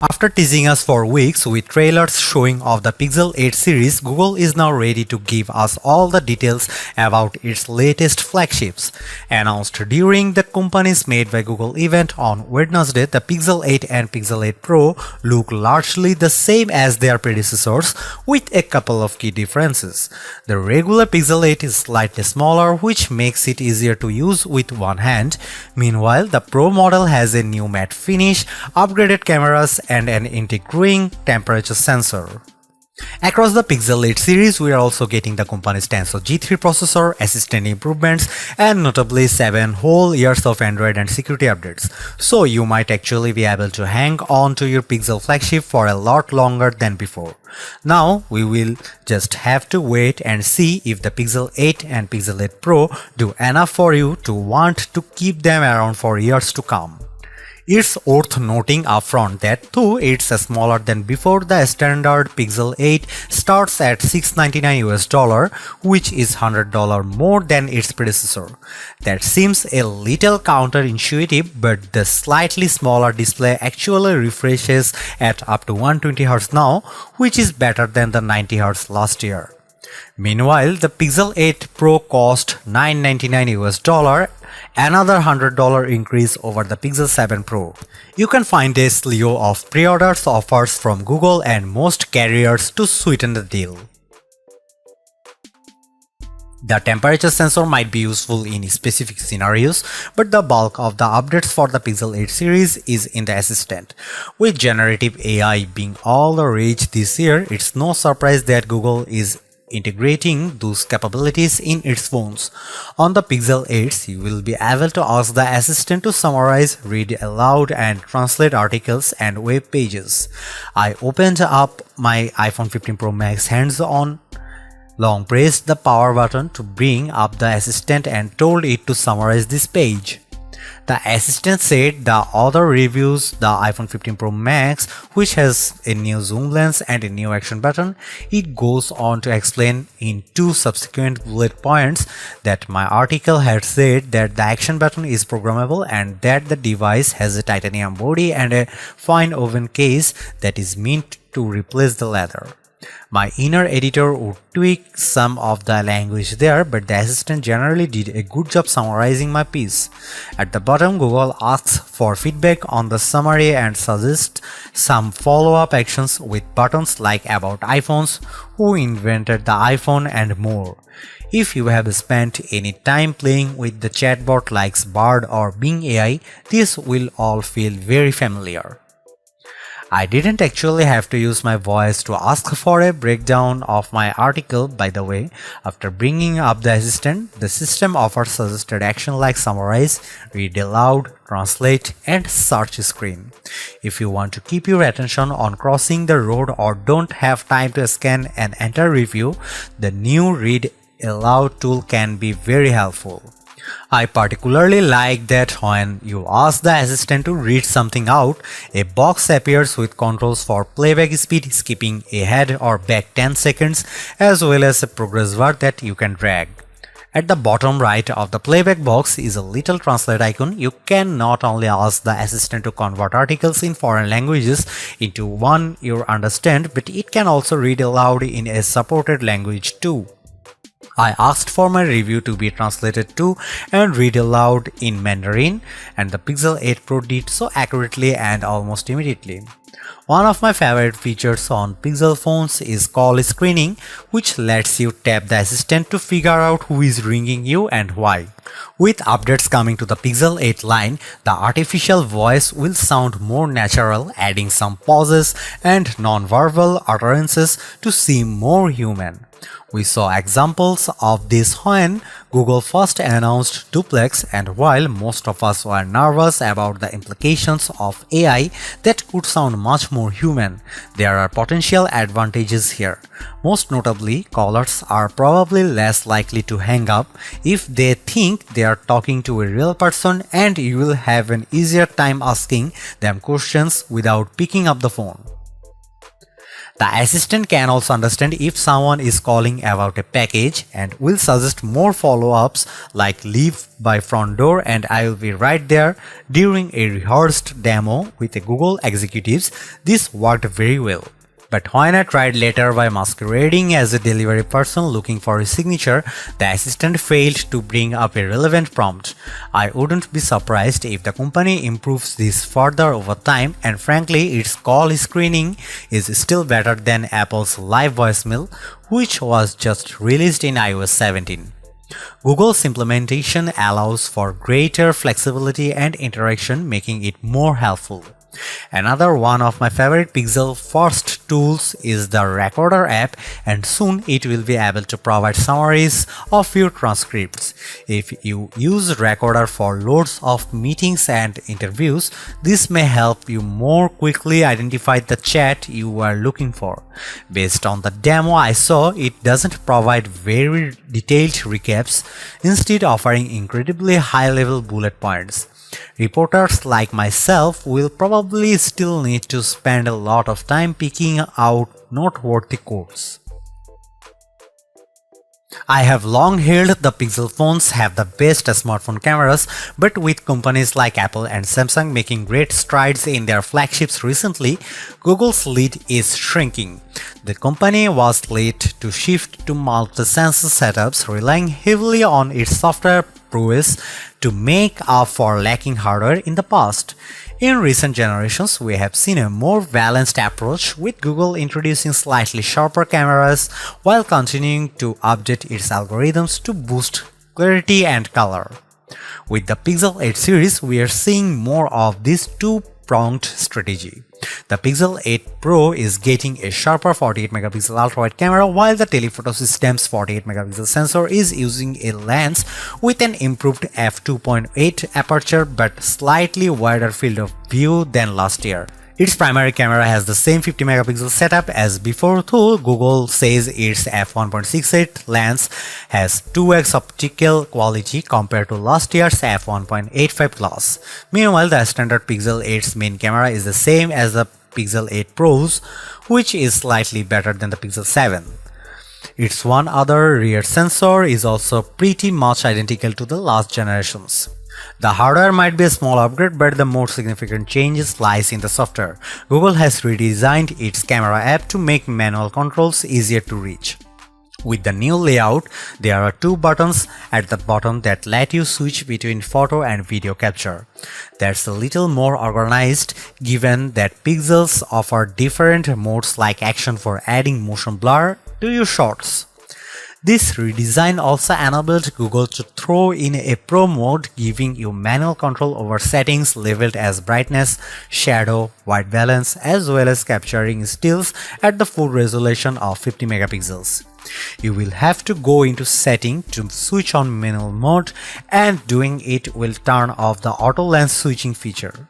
After teasing us for weeks with trailers showing off the Pixel 8 series, Google is now ready to give us all the details about its latest flagships. Announced during the company's Made by Google event on Wednesday, the Pixel 8 and Pixel 8 Pro look largely the same as their predecessors, with a couple of key differences. The regular Pixel 8 is slightly smaller, which makes it easier to use with one hand. Meanwhile, the Pro model has a new matte finish, upgraded cameras, and an integrating temperature sensor. Across the Pixel 8 series, we are also getting the company's Tensor G3 processor, assistant improvements, and notably 7 whole years of Android and security updates. So you might actually be able to hang on to your Pixel flagship for a lot longer than before. Now we will just have to wait and see if the Pixel 8 and Pixel 8 Pro do enough for you to want to keep them around for years to come. It's worth noting upfront that though it's smaller than before, the standard Pixel 8 starts at $699, which is $100 more than its predecessor. That seems a little counterintuitive, but the slightly smaller display actually refreshes at up to 120Hz now, which is better than the 90Hz last year. Meanwhile, the Pixel 8 Pro cost $999, another $100 increase over the Pixel 7 Pro. You can find a slew of pre-orders offers from Google and most carriers to sweeten the deal. The temperature sensor might be useful in specific scenarios, but the bulk of the updates for the Pixel 8 series is in the assistant. With generative AI being all the rage this year, it's no surprise that Google is integrating those capabilities in its phones. On the Pixel 8, you will be able to ask the assistant to summarize, read aloud, and translate articles and web pages. I opened up my iPhone 15 Pro Max hands-on, long pressed the power button to bring up the assistant and told it to summarize this page. The assistant said the author reviews the iPhone 15 Pro Max, which has a new zoom lens and a new action button. It goes on to explain in 2 subsequent bullet points that my article had said that the action button is programmable and that the device has a titanium body and a fine woven case that is meant to replace the leather. My inner editor would tweak some of the language there, but the assistant generally did a good job summarizing my piece. At the bottom, Google asks for feedback on the summary and suggests some follow-up actions with buttons like About iPhones, Who invented the iPhone, and more. If you have spent any time playing with the chatbot like Bard or Bing AI, this will all feel very familiar. I didn't actually have to use my voice to ask for a breakdown of my article, by the way. After bringing up the assistant, the system offers suggested action like summarize, read aloud, translate, and search screen. If you want to keep your attention on crossing the road or don't have time to scan and enter review, the new read aloud tool can be very helpful. I particularly like that when you ask the assistant to read something out, a box appears with controls for playback speed, skipping ahead or back 10 seconds, as well as a progress bar that you can drag. At the bottom right of the playback box is a little translate icon. You can not only ask the assistant to convert articles in foreign languages into one you understand, but it can also read aloud in a supported language too. I asked for my review to be translated to and read aloud in Mandarin, and the Pixel 8 Pro did so accurately and almost immediately. One of my favorite features on Pixel phones is call screening, which lets you tap the assistant to figure out who is ringing you and why. With updates coming to the Pixel 8 line, the artificial voice will sound more natural, adding some pauses and non-verbal utterances to seem more human. We saw examples of this when Google first announced Duplex, and while most of us were nervous about the implications of AI that could sound much more human, there are potential advantages here. Most notably, callers are probably less likely to hang up if they think they are talking to a real person, and you will have an easier time asking them questions without picking up the phone. The assistant can also understand if someone is calling about a package and will suggest more follow-ups like leave by front door and I will be right there. During a rehearsed demo with a Google executives, this worked very well. But when I tried later by masquerading as a delivery person looking for a signature, the assistant failed to bring up a relevant prompt. I wouldn't be surprised if the company improves this further over time, and frankly, its call screening is still better than Apple's live voicemail, which was just released in iOS 17. Google's implementation allows for greater flexibility and interaction, making it more helpful. Another one of my favorite Pixel first tools is the Recorder app, and soon it will be able to provide summaries of your transcripts. If you use Recorder for loads of meetings and interviews, this may help you more quickly identify the chat you are looking for. Based on the demo I saw, it doesn't provide very detailed recaps, instead offering incredibly high-level bullet points. Reporters like myself will probably still need to spend a lot of time picking out noteworthy quotes. I have long held the Pixel phones have the best smartphone cameras, but with companies like Apple and Samsung making great strides in their flagships recently, Google's lead is shrinking. The company was late to shift to multi-sensor setups, relying heavily on its software prowess to make up for lacking hardware in the past. In recent generations, we have seen a more balanced approach, with Google introducing slightly sharper cameras while continuing to update its algorithms to boost clarity and color. With the Pixel 8 series, we are seeing more of this two-pronged strategy. The Pixel 8 Pro is getting a sharper 48-megapixel ultra-wide camera, while the telephoto system's 48-megapixel sensor is using a lens with an improved f2.8 aperture but slightly wider field of view than last year. Its primary camera has the same 50-megapixel setup as before, though Google says its f1.68 lens has 2x optical quality compared to last year's f1.85 glass. Meanwhile, the standard Pixel 8's main camera is the same as the Pixel 8 Pro's, which is slightly better than the Pixel 7. Its one other rear sensor is also pretty much identical to the last generations. The hardware might be a small upgrade, but the more significant changes lies in the software. Google has redesigned its camera app to make manual controls easier to reach. With the new layout, there are two buttons at the bottom that let you switch between photo and video capture. That's a little more organized, given that Pixels offer different modes like action for adding motion blur to your shots. This redesign also enabled Google to throw in a Pro mode, giving you manual control over settings labeled as brightness, shadow, white balance, as well as capturing stills at the full resolution of 50 megapixels. You will have to go into setting to switch on manual mode, and doing it will turn off the auto lens switching feature.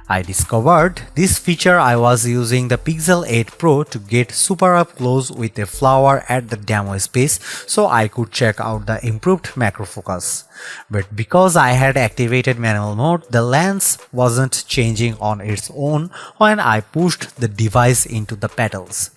I discovered this feature I was using the Pixel 8 Pro to get super up close with a flower at the demo space so I could check out the improved macro focus. But because I had activated manual mode, the lens wasn't changing on its own when I pushed the device into the pedals.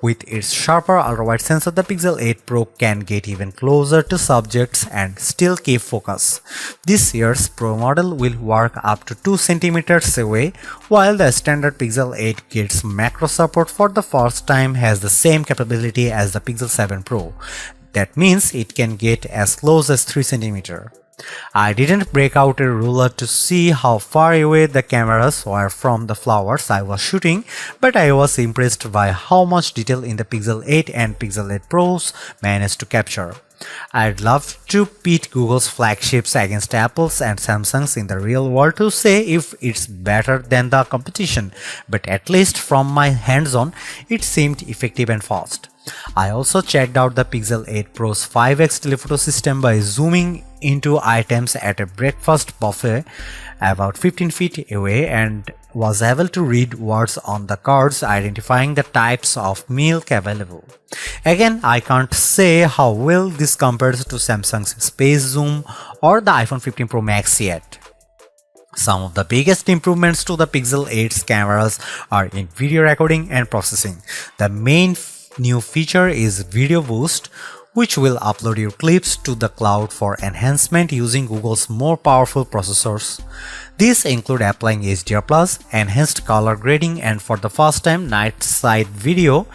With its sharper ultra-wide sensor, the Pixel 8 Pro can get even closer to subjects and still keep focus. This year's Pro model will work up to 2 cm away, while the standard Pixel 8 gets macro support for the first time, has the same capability as the Pixel 7 Pro. That means it can get as close as 3 cm. I didn't break out a ruler to see how far away the cameras were from the flowers I was shooting, but I was impressed by how much detail in the Pixel 8 and Pixel 8 Pros managed to capture. I'd love to pit Google's flagships against Apple's and Samsung's in the real world to say if it's better than the competition, but at least from my hands-on, it seemed effective and fast. I also checked out the Pixel 8 Pro's 5x telephoto system by zooming into items at a breakfast buffet about 15 feet away and was able to read words on the cards identifying the types of milk available. Again, I can't say how well this compares to Samsung's Space Zoom or the iPhone 15 Pro Max yet. Some of the biggest improvements to the Pixel 8's cameras are in video recording and processing. The main new feature is Video Boost, which will upload your clips to the cloud for enhancement using Google's more powerful processors. These include applying HDR+, enhanced color grading, and for the first time, night side video.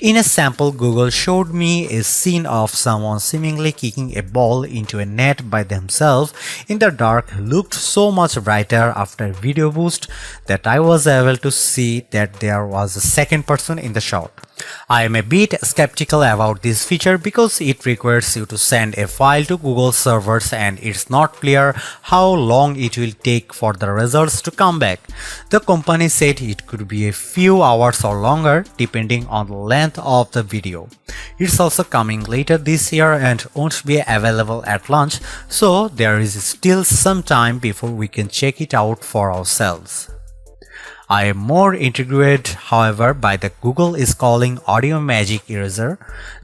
In a sample, Google showed me a scene of someone seemingly kicking a ball into a net by themselves in the dark. Looked so much brighter after Video Boost that I was able to see that there was a second person in the shot. I am a bit skeptical about this feature because it requires you to send a file to Google servers and it's not clear how long it will take for the results to come back. The company said it could be a few hours or longer depending on the length of the video. It's also coming later this year and won't be available at launch, so there is still some time before we can check it out for ourselves. I am more intrigued, however, by the Google is calling Audio Magic Eraser.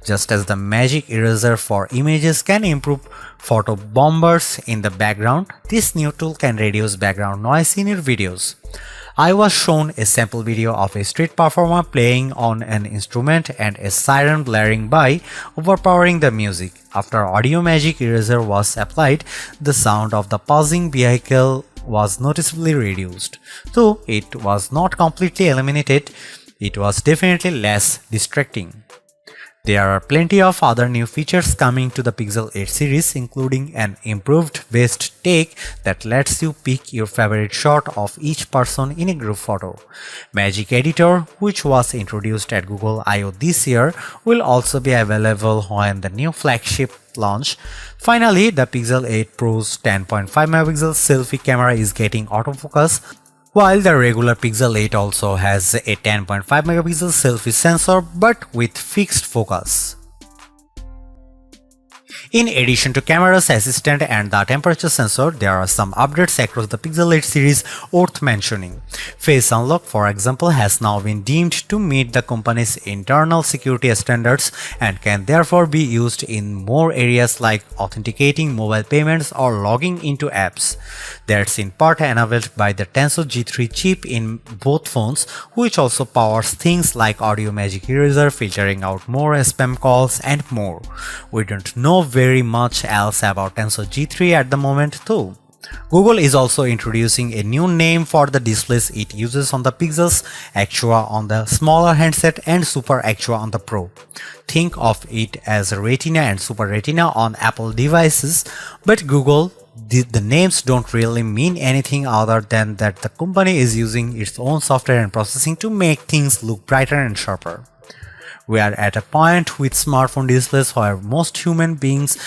Just as the Magic Eraser for images can improve photo bombers in the background, this new tool can reduce background noise in your videos. I was shown a sample video of a street performer playing on an instrument and a siren blaring by, overpowering the music. After Audio Magic Eraser was applied, the sound of the passing vehicle was noticeably reduced. Though it was not completely eliminated, it was definitely less distracting. There are plenty of other new features coming to the Pixel 8 series, including an improved best take that lets you pick your favorite shot of each person in a group photo. Magic Editor, which was introduced at Google I/O this year, will also be available when the new flagship launch. Finally, the Pixel 8 Pro's 10.5MP selfie camera is getting autofocus, while the regular Pixel 8 also has a 10.5MP selfie sensor but with fixed focus. In addition to camera's assistant and the temperature sensor, there are some updates across the Pixel 8 series worth mentioning. Face Unlock, for example, has now been deemed to meet the company's internal security standards and can therefore be used in more areas like authenticating mobile payments or logging into apps. That's in part enabled by the Tensor G3 chip in both phones, which also powers things like Audio Magic Eraser, filtering out more spam calls, and more. We don't know very much else about Tensor G3 at the moment though. Google is also introducing a new name for the displays it uses on the Pixels: Actua on the smaller handset and Super Actua on the Pro. Think of it as Retina and Super Retina on Apple devices, but Google, the names don't really mean anything other than that the company is using its own software and processing to make things look brighter and sharper. We are at a point with smartphone displays where most human beings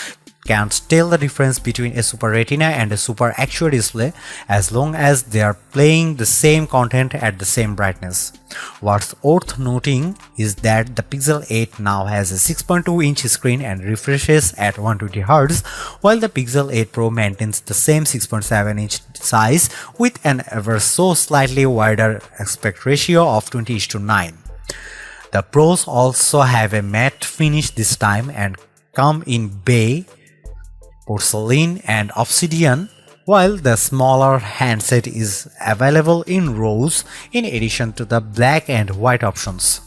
can't tell the difference between a Super Retina and a Super Actua display as long as they are playing the same content at the same brightness. What's worth noting is that the Pixel 8 now has a 6.2-inch screen and refreshes at 120Hz, while the Pixel 8 Pro maintains the same 6.7-inch size with an ever so slightly wider aspect ratio of 20:9. The Pros also have a matte finish this time and come in bay, porcelain, and obsidian, while the smaller handset is available in rose in addition to the black and white options.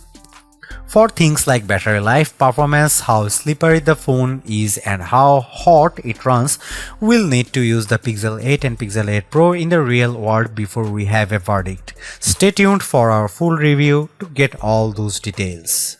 For things like battery life, performance, how slippery the phone is, and how hot it runs, we'll need to use the Pixel 8 and Pixel 8 Pro in the real world before we have a verdict. Stay tuned for our full review to get all those details.